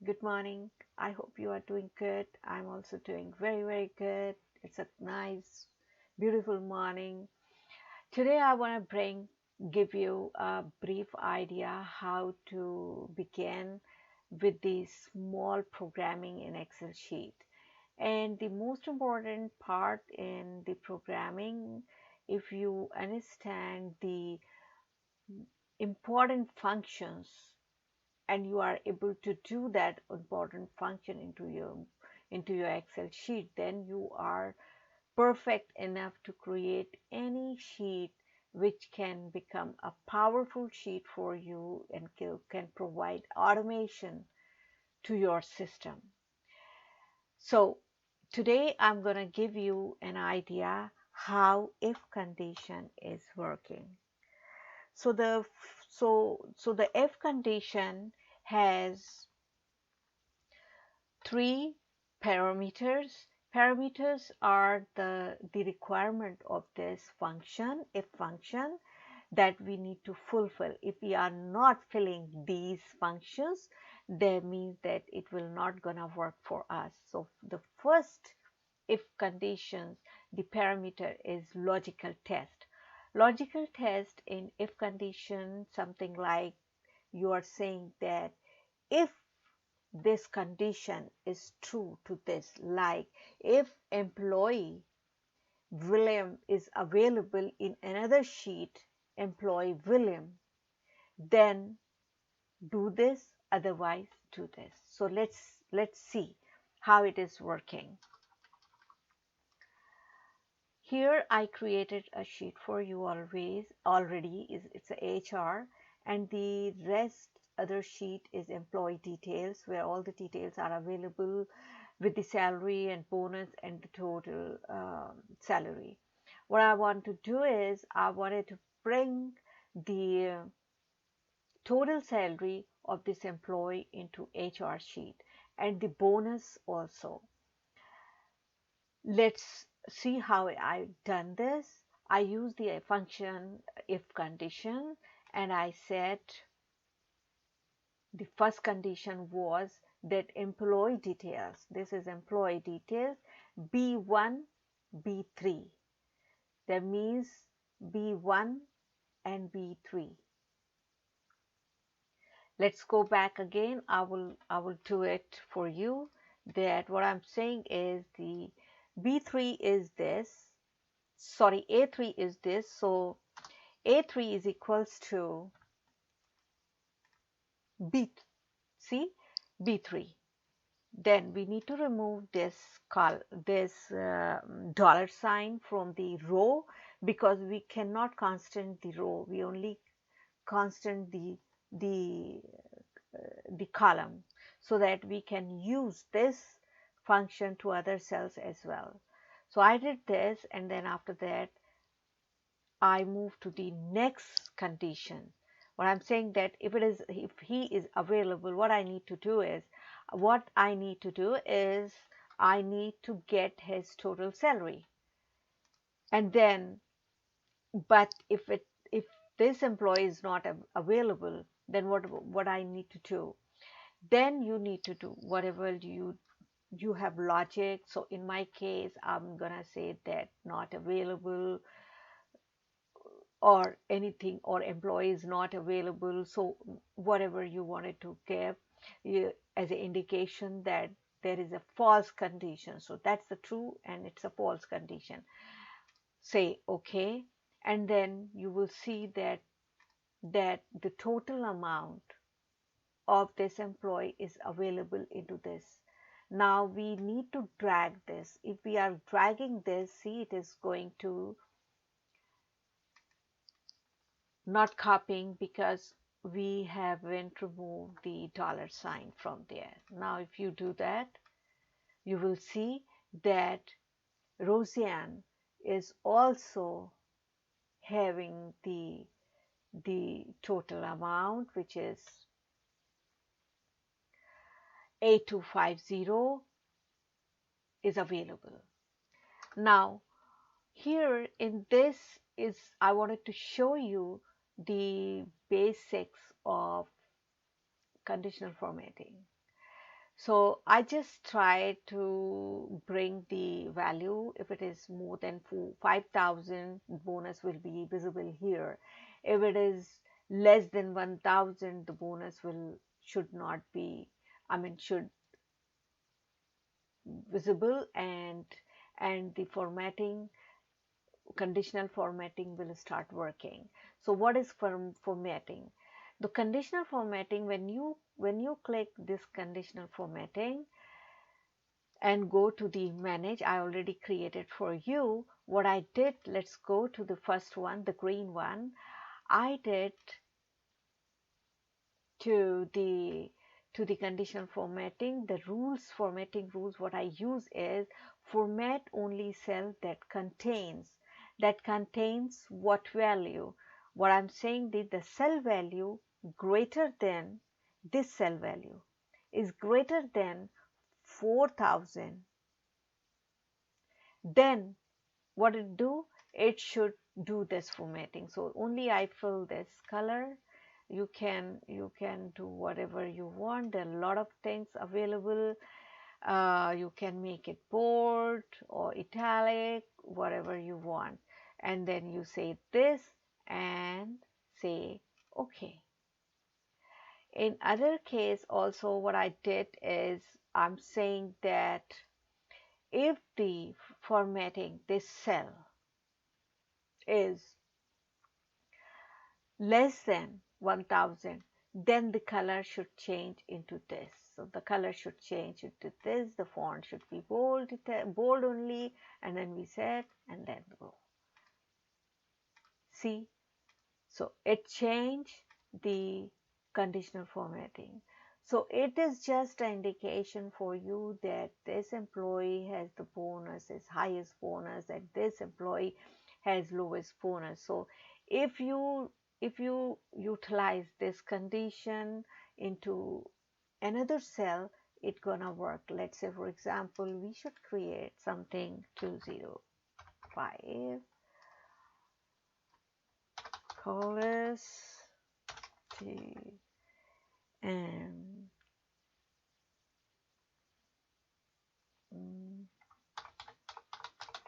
Good morning. I hope you are doing good. I'm also doing very, very good. It's a nice, beautiful morning. Today I want to give you a brief idea how to begin with the small programming in Excel sheet. And the most important part in the programming, if you understand the important functions and you are able to do that important function into your Excel sheet, then you are perfect enough to create any sheet which can become a powerful sheet for you and can provide automation to your system. So today I'm going to give you an idea how if condition is working. So the if condition has three parameters. Parameters are the requirement of this function, if function, that we need to fulfill. If we are not filling these functions, that means that it will not gonna work for us. So the first if conditions, the parameter is logical test. Logical test in if condition, something like you are saying that if this condition is true to this, like if employee William is available in another sheet, employee William, then do this, otherwise do this. So let's see how it is working. Here I created a sheet for you already. It's a HR, and the rest other sheet is employee details, where all the details are available with the salary and bonus and the total salary. What I want to do is I wanted to bring the total salary of this employee into HR sheet and the bonus also. Let's see how I've done this. I use the function if condition, and I said the first condition was that employee details, this is employee details, B1, B3. That means B1 and B3. Let's go back again. I will do it for you. That what I'm saying is the B3 is this, sorry, A3 is this, so A3 is equals to B, see, B3. Then we need to remove this dollar sign from the row, because we cannot constant the row. We only constant the the column, so that we can use this function to other cells as well. So I did this, and then after that I move to the next condition. What I'm saying that if he is available, what I need to do is I need to get his total salary. And then, but if this employee is not available, then what I need to do? Then you need to do whatever you have logic. So in my case, I'm gonna say that not available, or anything, or employee is not available. So whatever you wanted to give as an indication that there is a false condition. So that's the true and it's a false condition. Say okay, and then you will see that the total amount of this employee is available into this. Now we need to drag this. If we are dragging this, see, it is going to not copying, because we haven't removed the dollar sign from there. Now if you do that, you will see that Roseanne is also having the total amount, which is 8250 is available. Now here in this is I wanted to show you the basics of conditional formatting. So I just try to bring the value. If it is more than 5,000, bonus will be visible here. If it is less than 1,000, the bonus will should not be, should visible, and the formatting, conditional formatting will start working. So what is formatting? The conditional formatting, when you click this conditional formatting and go to the manage, I already created for you. What I did, let's go to the first one, the green one. I did to the conditional formatting, the rules, formatting rules, what I use is format only cell that contains what value. What I'm saying is the cell value greater than, this cell value is greater than 4,000, then what it do, it should do this formatting. So only I fill this color. You can do whatever you want. There are a lot of things available. You can make it bold or italic, whatever you want, and then you say this and say okay. In other case also, what I did is I'm saying that if the formatting, this cell is less than 1,000, then the color should change into this. So the color should change into this. The font should be bold, bold only, and then we set and then go. See, so it changed the conditional formatting. So it is just an indication for you that this employee has the bonus, is highest bonus, and this employee has lowest bonus. So if you if you utilize this condition into another cell, it's gonna work. Let's say, for example, we should create something 205 colors T and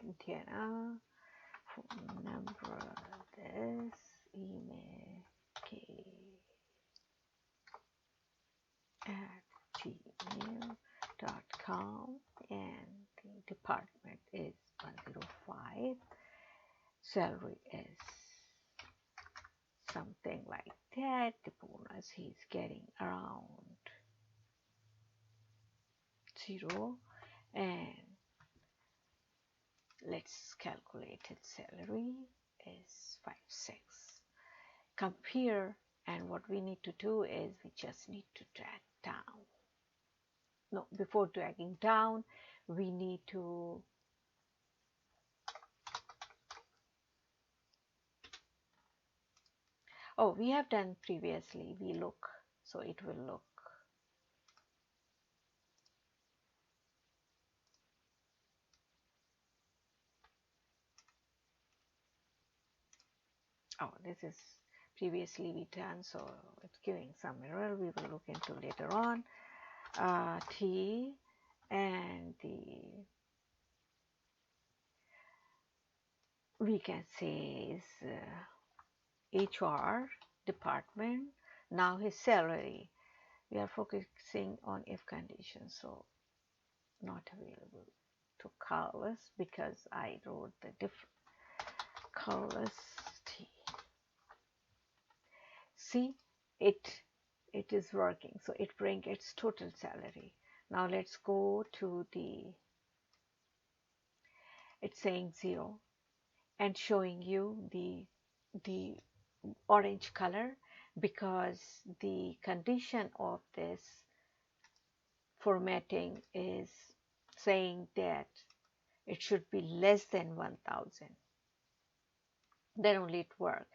Indiana, phone number, this email k at gmail.com, and the department is 105. Salary is something like that. The bonus he's getting around 0, and let's calculate his salary is 5.6. Compare, and what we need to do is we just need to drag down. No, before dragging down, we need to we have done previously. We look, so it will look. Oh, this is previously we done, so it's giving some error. We will look into later on. T and we can say is HR department. Now his salary. We are focusing on if condition, so not available to colors because I wrote the different colors T. See, it is working, so it brings its total salary. Now let's go to it's saying 0 and showing you the orange color because the condition of this formatting is saying that it should be less than 1,000. Then only it works.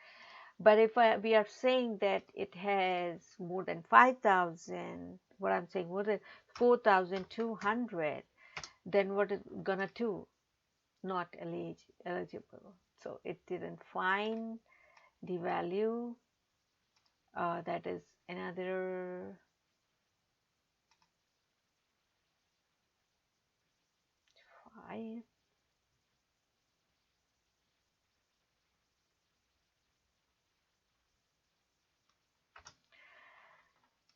But if we are saying that it has more than 5,000, what I'm saying more than 4,200, then what is gonna do? Not eligible. So it didn't find the value. That is another try.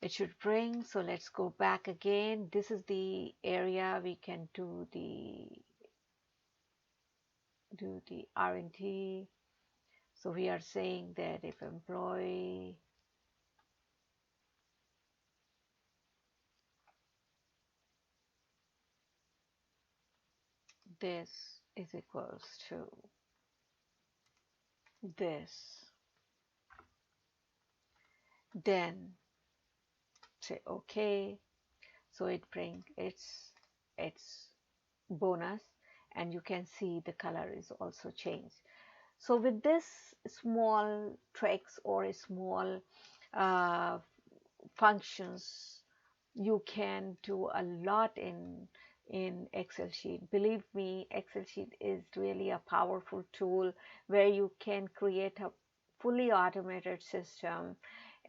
It should bring. So let's go back again. This is the area we can do the R&D. So we are saying that if employee this is equals to this, then say okay. So it bring its bonus, and you can see the color is also changed. So with this small tricks or small uh, functions, you can do a lot in Excel sheet. Believe me, Excel sheet is really a powerful tool where you can create a fully automated system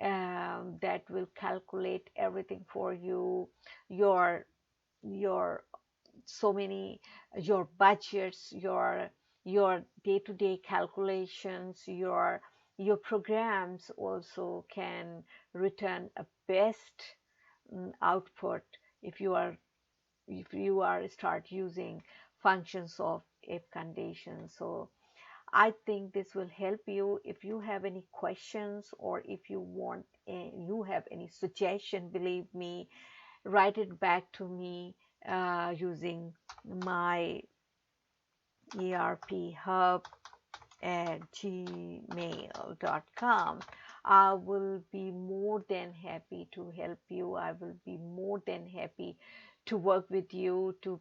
that will calculate everything for you, your your so many your budgets, your day-to-day calculations, your programs also can return a best output if you are start using functions of if conditions. So I think this will help you. If you have any questions or if you have any suggestion, believe me, write it back to me using my erphub@gmail.com. I will be more than happy to help you. I will be more than happy to work with you to